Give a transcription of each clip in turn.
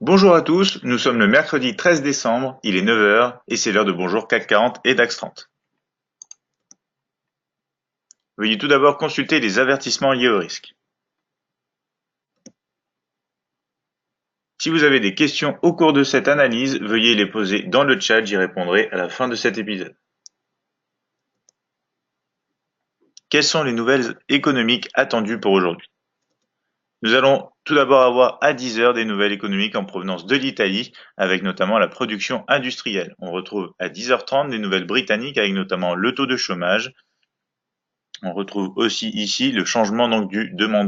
Bonjour à tous, nous sommes le mercredi 13 décembre, il est 9 heures et c'est l'heure de Bonjour CAC 40 et DAX 30. Veuillez tout d'abord consulter les avertissements liés au risque. Si vous avez des questions au cours de cette analyse, veuillez les poser dans le chat, j'y répondrai à la fin de cet épisode. Quelles sont les nouvelles économiques attendues pour aujourd'hui? Nous allons tout d'abord avoir à 10 heures des nouvelles économiques en provenance de l'Italie, avec notamment la production industrielle. On retrouve à 10h30 des nouvelles britanniques avec notamment le taux de chômage. On retrouve aussi ici le changement donc du nombre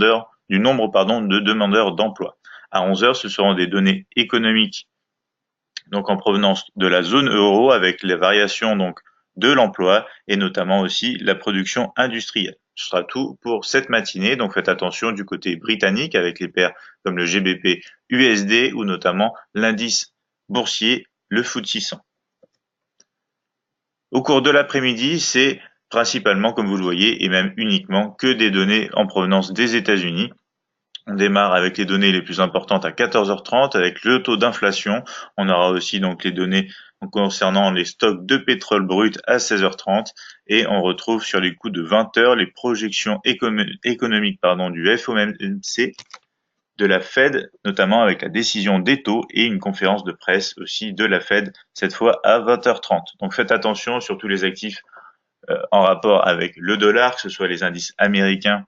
de demandeurs d'emploi. À 11 heures, ce seront des données économiques donc en provenance de la zone euro avec les variations donc de l'emploi et notamment aussi la production industrielle. Ce sera tout pour cette matinée, donc faites attention du côté britannique avec les pairs comme le GBP USD ou notamment l'indice boursier, le FTSE 100. Au cours de l'après-midi, c'est principalement, comme vous le voyez, et même uniquement, que des données en provenance des États-Unis. On démarre avec les données les plus importantes à 14h30 avec le taux d'inflation. On aura aussi donc les données concernant les stocks de pétrole brut à 16h30 et on retrouve sur les coups de 20h les projections économiques du FOMC, de la Fed, notamment avec la décision des taux et une conférence de presse aussi de la Fed, cette fois à 20h30. Donc faites attention sur tous les actifs en rapport avec le dollar, que ce soit les indices américains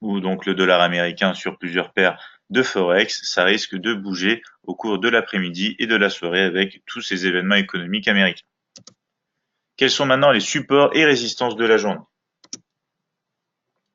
ou donc le dollar américain sur plusieurs paires de Forex, ça risque de bouger au cours de l'après-midi et de la soirée avec tous ces événements économiques américains. Quels sont maintenant les supports et résistances de la journée?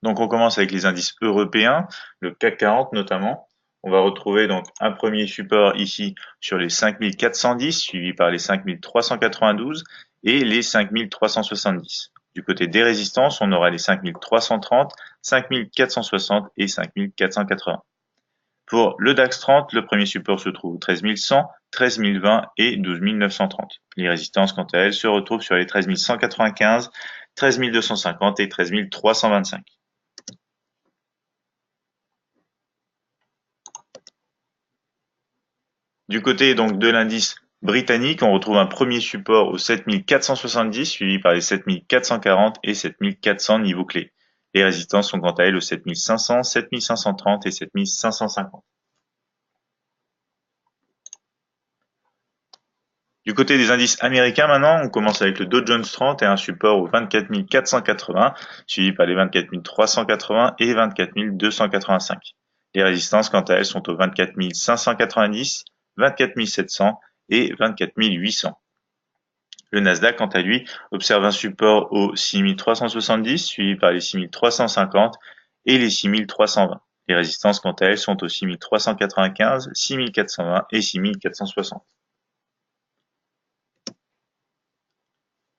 Donc on commence avec les indices européens, le CAC 40 notamment. On va retrouver donc un premier support ici sur les 5410, suivi par les 5392 et les 5370. Du côté des résistances, on aura les 5330, 5460 et 5480. Pour le DAX 30, le premier support se trouve 13100, 13020 et 12930. Les résistances, quant à elles, se retrouvent sur les 13195, 13250 et 13325. Du côté donc de l'indice britannique, on retrouve un premier support au 7470, suivi par les 7440 et 7400 niveaux clés. Les résistances sont quant à elles au 7500, 7530 et 7550. Du côté des indices américains maintenant, on commence avec le Dow Jones 30 et un support au 24 480, suivi par les 24 380 et 24 285. Les résistances, quant à elles, sont au 24 590, 24 700 et 24 800. Le Nasdaq, quant à lui, observe un support au 6 370, suivi par les 6 350 et les 6 320. Les résistances, quant à elles, sont au 6 395, 6 420 et 6 460.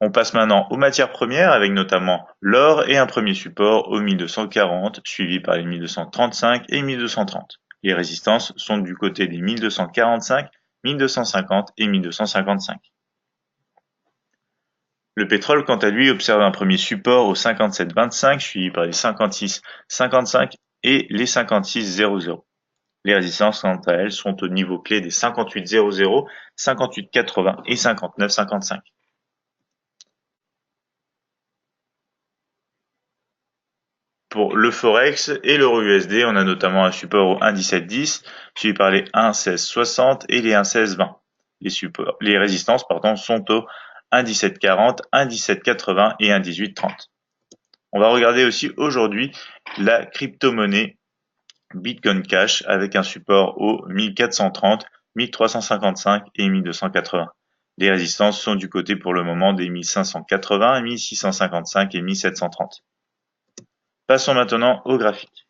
On passe maintenant aux matières premières avec notamment l'or et un premier support au 1240 suivi par les 1235 et 1230. Les résistances sont du côté des 1245, 1250 et 1255. Le pétrole, quant à lui, observe un premier support au 57,25 suivi par les 56,55 et les 56,00. Les résistances, quant à elles, sont au niveau clé des 58,00, 58,80 et 59,55. Pour le Forex et l'euro USD, on a notamment un support au 1,1710, suivi par les 1,1660 et les 1,1620. Les résistances, sont au 1,1740, 1,1780 et 1,1830. On va regarder aussi aujourd'hui la crypto-monnaie Bitcoin Cash avec un support au 1430, 1355 et 1280. Les résistances sont du côté pour le moment des 1580, 1655 et 1730. Passons maintenant au graphique.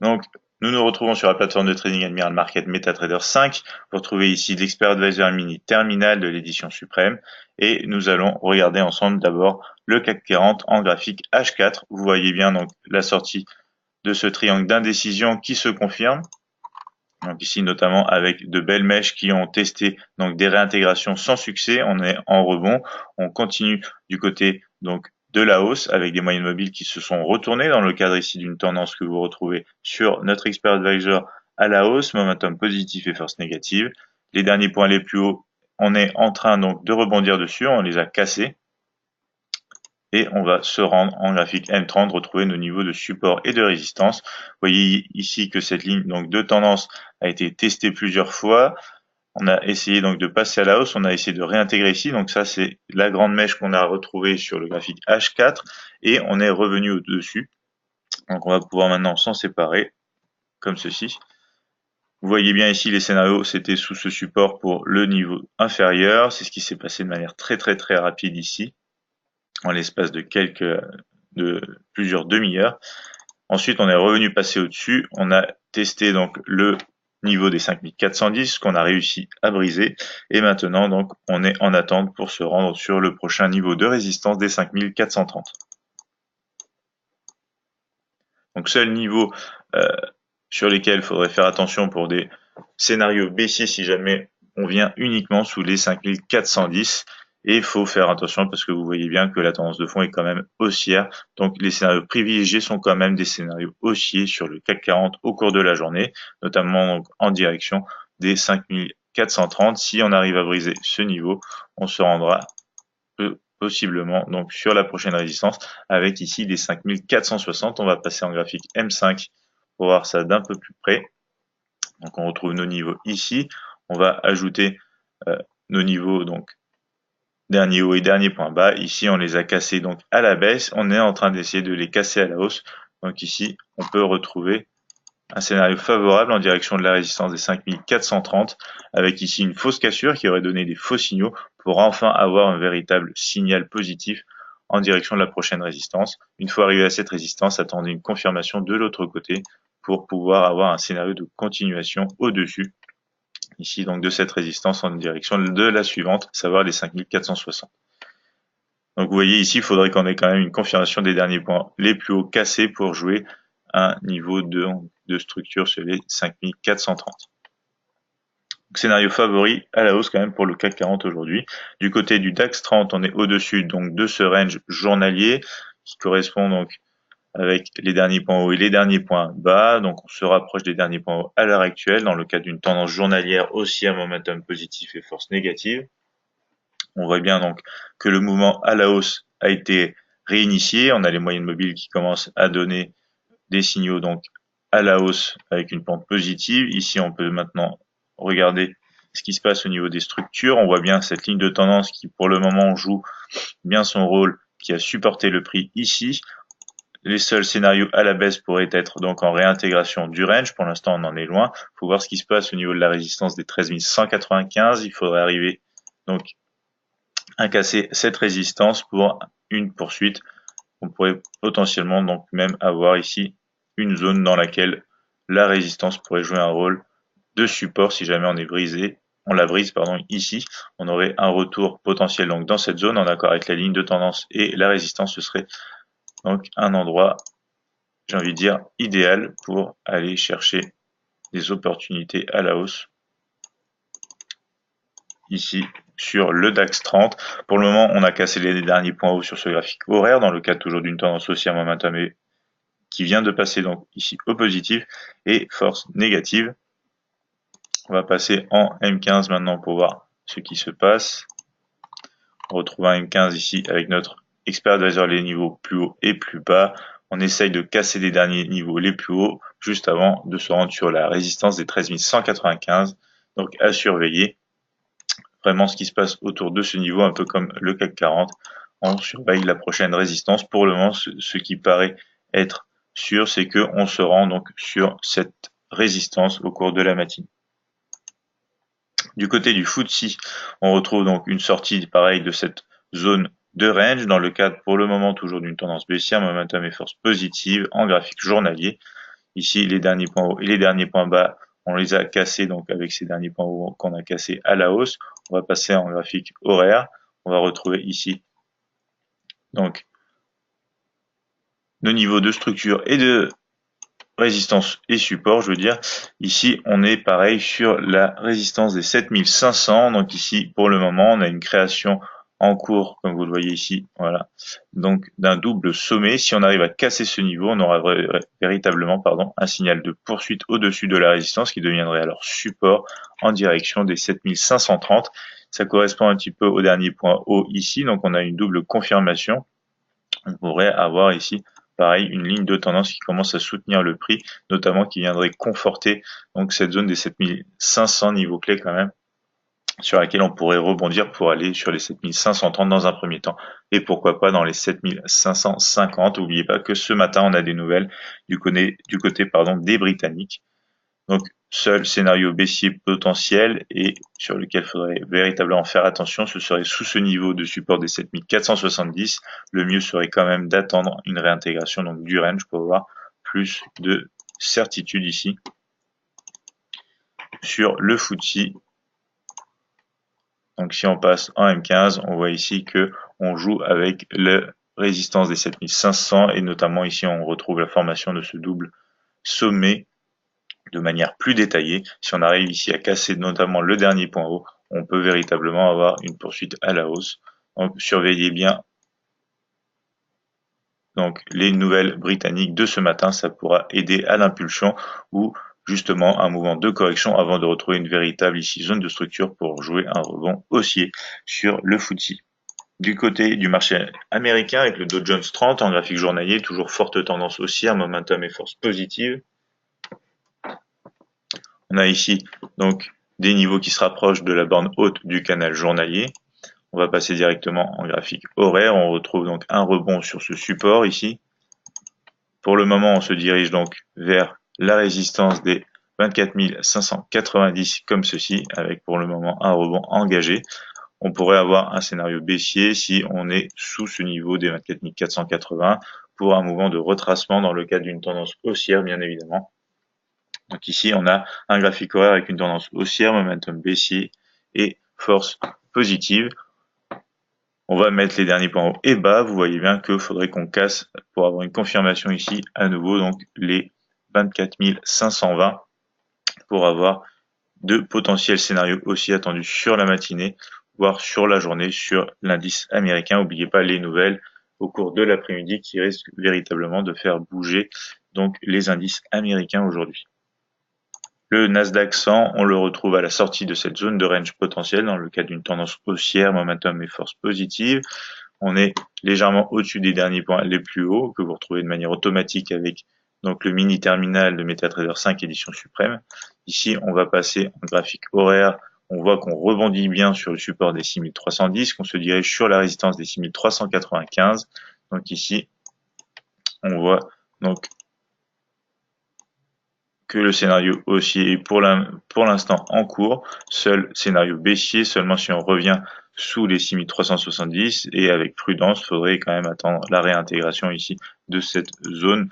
Donc, nous nous retrouvons sur la plateforme de trading Admiral Market MetaTrader 5. Vous retrouvez ici l'Expert Advisor Mini Terminal de l'édition suprême. Et nous allons regarder ensemble d'abord le CAC 40 en graphique H4. Vous voyez bien donc la sortie de ce triangle d'indécision qui se confirme. Donc ici notamment avec de belles mèches qui ont testé donc des réintégrations sans succès. On est en rebond. On continue du côté donc de la hausse avec des moyennes mobiles qui se sont retournées dans le cadre ici d'une tendance que vous retrouvez sur notre Expert Advisor à la hausse, momentum positif et force négative. Les derniers points les plus hauts, on est en train donc de rebondir dessus, on les a cassés. Et on va se rendre en graphique M30, retrouver nos niveaux de support et de résistance. Vous voyez ici que cette ligne donc de tendance a été testée plusieurs fois. On a essayé donc de passer à la hausse, on a essayé de réintégrer ici. Donc ça, c'est la grande mèche qu'on a retrouvée sur le graphique H4 et on est revenu au-dessus. Donc on va pouvoir maintenant s'en séparer comme ceci. Vous voyez bien ici les scénarios, c'était sous ce support pour le niveau inférieur. C'est ce qui s'est passé de manière très rapide ici, en l'espace de plusieurs demi-heures. Ensuite, on est revenu passer au-dessus. On a testé donc le niveau des 5410 qu'on a réussi à briser. Et maintenant, donc, on est en attente pour se rendre sur le prochain niveau de résistance des 5430. Donc, seul niveau sur lesquels il faudrait faire attention pour des scénarios baissiers si jamais on vient uniquement sous les 5410. Et il faut faire attention parce que vous voyez bien que la tendance de fond est quand même haussière. Donc les scénarios privilégiés sont quand même des scénarios haussiers sur le CAC 40 au cours de la journée, notamment donc en direction des 5430. Si on arrive à briser ce niveau, on se rendra possiblement donc sur la prochaine résistance avec ici les 5460. On va passer en graphique M5 pour voir ça d'un peu plus près. Donc on retrouve nos niveaux ici. On va ajouter nos niveaux donc dernier haut et dernier point bas. Ici, on les a cassés donc à la baisse. On est en train d'essayer de les casser à la hausse. Donc ici, on peut retrouver un scénario favorable en direction de la résistance des 5430 avec ici une fausse cassure qui aurait donné des faux signaux pour enfin avoir un véritable signal positif en direction de la prochaine résistance. Une fois arrivé à cette résistance, attendez une confirmation de l'autre côté pour pouvoir avoir un scénario de continuation au-dessus ici donc de cette résistance en direction de la suivante, à savoir les 5460. Donc vous voyez ici, il faudrait qu'on ait quand même une confirmation des derniers points les plus hauts cassés pour jouer un niveau de structure sur les 5430. Donc, scénario favori à la hausse quand même pour le CAC 40 aujourd'hui. Du côté du DAX 30, on est au-dessus donc de ce range journalier qui correspond donc avec les derniers points hauts et les derniers points bas. Donc on se rapproche des derniers points hauts à l'heure actuelle dans le cadre d'une tendance journalière aussi à momentum positif et force négative. On voit bien donc que le mouvement à la hausse a été réinitié. On a les moyennes mobiles qui commencent à donner des signaux donc à la hausse avec une pente positive. Ici, on peut maintenant regarder ce qui se passe au niveau des structures. On voit bien cette ligne de tendance qui, pour le moment, joue bien son rôle, qui a supporté le prix ici. Les seuls scénarios à la baisse pourraient être donc en réintégration du range. Pour l'instant, on en est loin. Il faut voir ce qui se passe au niveau de la résistance des 13 195. Il faudrait arriver donc à casser cette résistance pour une poursuite. On pourrait potentiellement donc même avoir ici une zone dans laquelle la résistance pourrait jouer un rôle de support si jamais on est brisé. On la brise ici, on aurait un retour potentiel donc dans cette zone en accord avec la ligne de tendance et la résistance. Ce serait donc un endroit, j'ai envie de dire, idéal pour aller chercher des opportunités à la hausse ici sur le DAX 30. Pour le moment, on a cassé les derniers points hauts sur ce graphique horaire dans le cadre toujours d'une tendance haussière momentum qui vient de passer donc ici au positif et force négative. On va passer en M15 maintenant pour voir ce qui se passe. On retrouve un M15 ici avec notre expert advisor, les niveaux plus hauts et plus bas. On essaye de casser les derniers niveaux les plus hauts juste avant de se rendre sur la résistance des 13 195. Donc à surveiller vraiment ce qui se passe autour de ce niveau, un peu comme le CAC 40. On surveille la prochaine résistance. Pour le moment, ce qui paraît être sûr, c'est qu'on se rend donc sur cette résistance au cours de la matinée. Du côté du FTSE, on retrouve donc une sortie pareille de cette zone de range dans le cadre pour le moment toujours d'une tendance baissière, momentum et force positive en graphique journalier. Ici, les derniers points hauts et les derniers points bas, on les a cassés donc avec ces derniers points hauts qu'on a cassés à la hausse. On va passer en graphique horaire. On va retrouver ici donc nos niveaux de structure et de résistance et support, je veux dire. Ici, on est pareil sur la résistance des 7500. Donc ici, pour le moment, on a une création en cours, comme vous le voyez ici, voilà, donc d'un double sommet. Si on arrive à casser ce niveau, on aura véritablement un signal de poursuite au-dessus de la résistance qui deviendrait alors support en direction des 7530. Ça correspond un petit peu au dernier point haut ici, donc on a une double confirmation. On pourrait avoir ici, pareil, une ligne de tendance qui commence à soutenir le prix, notamment qui viendrait conforter donc cette zone des 7500 niveaux clés quand même, sur laquelle on pourrait rebondir pour aller sur les 7530 dans un premier temps, et pourquoi pas dans les 7550. N'oubliez pas que ce matin, on a des nouvelles du côté des Britanniques. Donc, seul scénario baissier potentiel et sur lequel il faudrait véritablement faire attention, ce serait sous ce niveau de support des 7470. Le mieux serait quand même d'attendre une réintégration donc du range pour avoir plus de certitude ici sur le FTSE. Donc si on passe en M15, on voit ici que on joue avec la résistance des 7500 et notamment ici on retrouve la formation de ce double sommet de manière plus détaillée. Si on arrive ici à casser notamment le dernier point haut, on peut véritablement avoir une poursuite à la hausse. Donc surveillez bien donc les nouvelles britanniques de ce matin, ça pourra aider à l'impulsion ou justement un mouvement de correction avant de retrouver une véritable ici zone de structure pour jouer un rebond haussier sur le FTSE. Du côté du marché américain avec le Dow Jones 30 en graphique journalier, toujours forte tendance haussière, momentum et force positive. On a ici donc des niveaux qui se rapprochent de la borne haute du canal journalier. On va passer directement en graphique horaire. On retrouve donc un rebond sur ce support ici. Pour le moment, on se dirige donc vers la résistance des 24 590 comme ceci, avec pour le moment un rebond engagé. On pourrait avoir un scénario baissier si on est sous ce niveau des 24 480 pour un mouvement de retracement dans le cadre d'une tendance haussière, bien évidemment. Donc ici, on a un graphique horaire avec une tendance haussière, momentum baissier et force positive. On va mettre les derniers points hauts et bas. Vous voyez bien qu'il faudrait qu'on casse pour avoir une confirmation ici à nouveau, donc les 24 520 pour avoir de potentiels scénarios aussi attendus sur la matinée, voire sur la journée sur l'indice américain. N'oubliez pas les nouvelles au cours de l'après-midi qui risquent véritablement de faire bouger donc les indices américains aujourd'hui. Le Nasdaq 100, on le retrouve à la sortie de cette zone de range potentielle dans le cadre d'une tendance haussière, momentum et force positive. On est légèrement au-dessus des derniers points les plus hauts que vous retrouvez de manière automatique avec donc le mini terminal de MetaTrader 5 édition suprême. Ici, on va passer en graphique horaire. On voit qu'on rebondit bien sur le support des 6310, qu'on se dirige sur la résistance des 6395. Donc ici, on voit donc que le scénario haussier est pour l'instant en cours. Seul scénario baissier seulement si on revient sous les 6370 et avec prudence, il faudrait quand même attendre la réintégration ici de cette zone,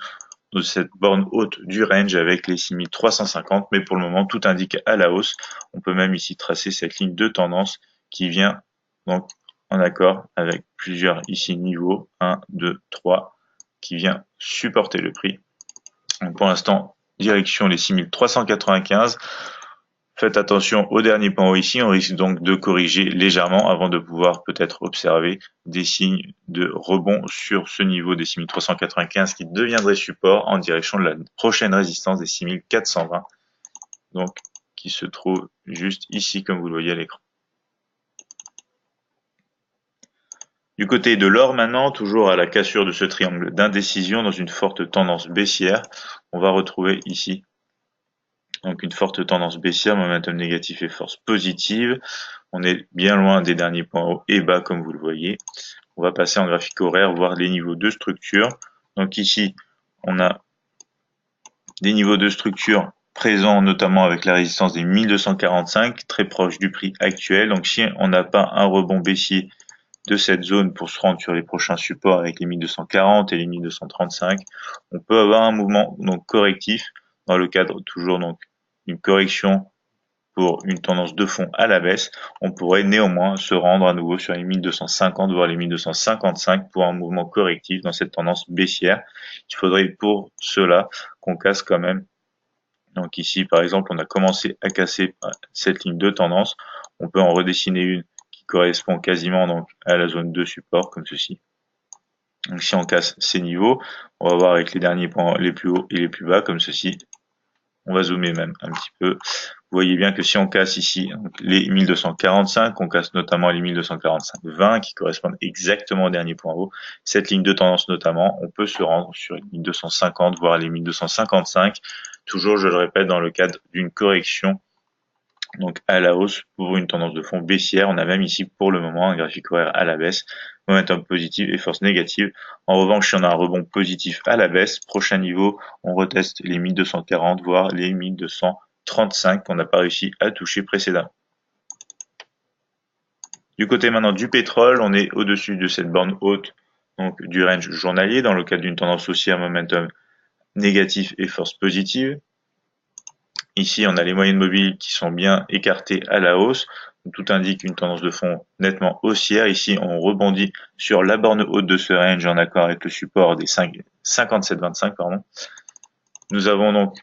de cette borne haute du range avec les 6350. Mais pour le moment, tout indique à la hausse. On peut même ici tracer cette ligne de tendance qui vient donc en accord avec plusieurs ici niveaux 1, 2, 3 qui vient supporter le prix. Donc pour l'instant, direction les 6395. Faites attention au dernier point haut ici, on risque donc de corriger légèrement avant de pouvoir peut-être observer des signes de rebond sur ce niveau des 6395 qui deviendrait support en direction de la prochaine résistance des 6420, donc qui se trouve juste ici comme vous le voyez à l'écran. Du côté de l'or maintenant, toujours à la cassure de ce triangle d'indécision dans une forte tendance baissière, on va retrouver ici donc une forte tendance baissière, momentum négatif et force positive. On est bien loin des derniers points hauts et bas comme vous le voyez. On va passer en graphique horaire, voir les niveaux de structure. Donc ici, on a des niveaux de structure présents notamment avec la résistance des 1245, très proche du prix actuel. Donc si on n'a pas un rebond baissier de cette zone pour se rendre sur les prochains supports avec les 1240 et les 1235, on peut avoir un mouvement donc correctif dans le cadre toujours donc une correction pour une tendance de fond à la baisse. On pourrait néanmoins se rendre à nouveau sur les 1250 voire les 1255 pour un mouvement correctif dans cette tendance baissière. Il faudrait pour cela qu'on casse quand même. Donc ici par exemple on a commencé à casser cette ligne de tendance. On peut en redessiner une correspond quasiment donc à la zone de support comme ceci. Donc si on casse ces niveaux, on va voir avec les derniers points les plus hauts et les plus bas comme ceci. On va zoomer même un petit peu. Vous voyez bien que si on casse ici donc les 1245, on casse notamment les 1245-20 qui correspondent exactement au dernier point haut. Cette ligne de tendance notamment, on peut se rendre sur les 1250 voire les 1255. Toujours, je le répète, dans le cadre d'une correction donc à la hausse pour une tendance de fond baissière. On a même ici pour le moment un graphique horaire à la baisse, momentum positif et force négative. En revanche, si on a un rebond positif à la baisse, prochain niveau, on reteste les 1240 voire les 1235 qu'on n'a pas réussi à toucher précédemment. Du côté maintenant du pétrole, on est au-dessus de cette borne haute donc du range journalier dans le cadre d'une tendance haussière momentum négatif et force positive. Ici, on a les moyennes mobiles qui sont bien écartées à la hausse. Tout indique une tendance de fond nettement haussière. Ici, on rebondit sur la borne haute de ce range en accord avec le support des 57,25. Nous avons donc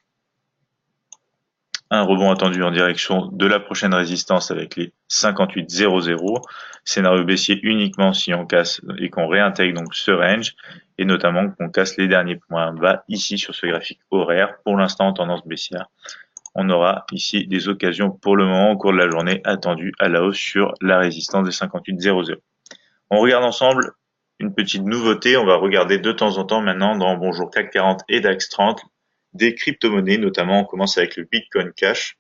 un rebond attendu en direction de la prochaine résistance avec les 58,00. Scénario baissier uniquement si on casse et qu'on réintègre donc ce range et notamment qu'on casse les derniers points bas ici sur ce graphique horaire. Pour l'instant en tendance baissière. On aura ici des occasions pour le moment au cours de la journée attendues à la hausse sur la résistance des 58,00. On regarde ensemble une petite nouveauté. On va regarder de temps en temps maintenant dans Bonjour CAC 40 et DAX 30 des crypto-monnaies, notamment on commence avec le Bitcoin Cash.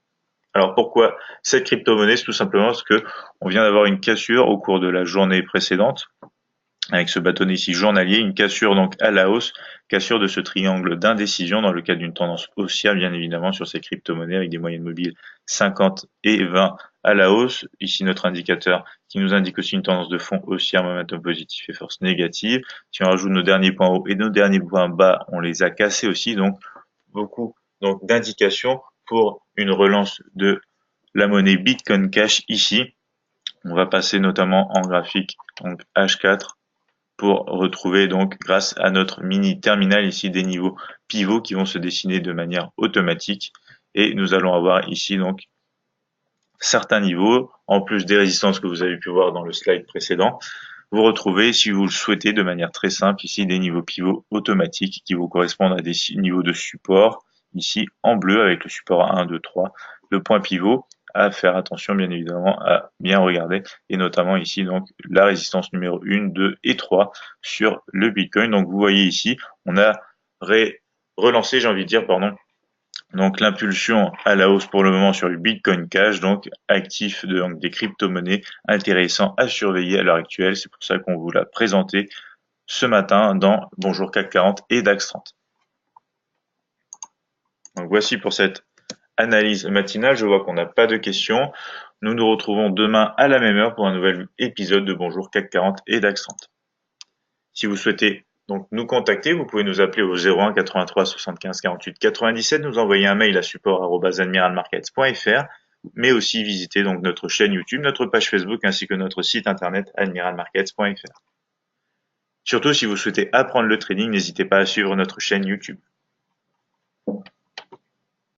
Alors pourquoi cette crypto-monnaie? C'est tout simplement parce que on vient d'avoir une cassure au cours de la journée précédente avec ce bâtonnet ici journalier, une cassure donc à la hausse, cassure de ce triangle d'indécision dans le cadre d'une tendance haussière bien évidemment sur ces crypto-monnaies avec des moyennes mobiles 50 et 20 à la hausse. Ici notre indicateur qui nous indique aussi une tendance de fond haussière, momentum positif et force négative. Si on rajoute nos derniers points hauts et nos derniers points bas, on les a cassés aussi, donc beaucoup donc d'indications pour une relance de la monnaie Bitcoin Cash ici. On va passer notamment en graphique donc H4 pour retrouver donc grâce à notre mini terminal ici des niveaux pivots qui vont se dessiner de manière automatique et nous allons avoir ici donc certains niveaux en plus des résistances que vous avez pu voir dans le slide précédent. Vous retrouvez, si vous le souhaitez, de manière très simple ici des niveaux pivots automatiques qui vous correspondent à des niveaux de support ici en bleu avec le support 1, 2, 3, le point pivot à faire attention bien évidemment à bien regarder et notamment ici donc la résistance numéro 1, 2 et 3 sur le Bitcoin. Donc vous voyez ici on a relancé, j'ai envie de dire, donc l'impulsion à la hausse pour le moment sur le Bitcoin Cash, donc actif donc des crypto-monnaies intéressant à surveiller à l'heure actuelle. C'est pour ça qu'on vous l'a présenté ce matin dans Bonjour CAC 40 et DAX 30. Donc voici pour cette analyse matinale. Je vois qu'on n'a pas de questions. Nous nous retrouvons demain à la même heure pour un nouvel épisode de Bonjour CAC 40 et DAX 30. Si vous souhaitez donc nous contacter, vous pouvez nous appeler au 01 83 75 48 97, nous envoyer un mail à support@admiralmarkets.fr, mais aussi visiter donc notre chaîne YouTube, notre page Facebook ainsi que notre site internet admiralmarkets.fr. Surtout, si vous souhaitez apprendre le trading, n'hésitez pas à suivre notre chaîne YouTube.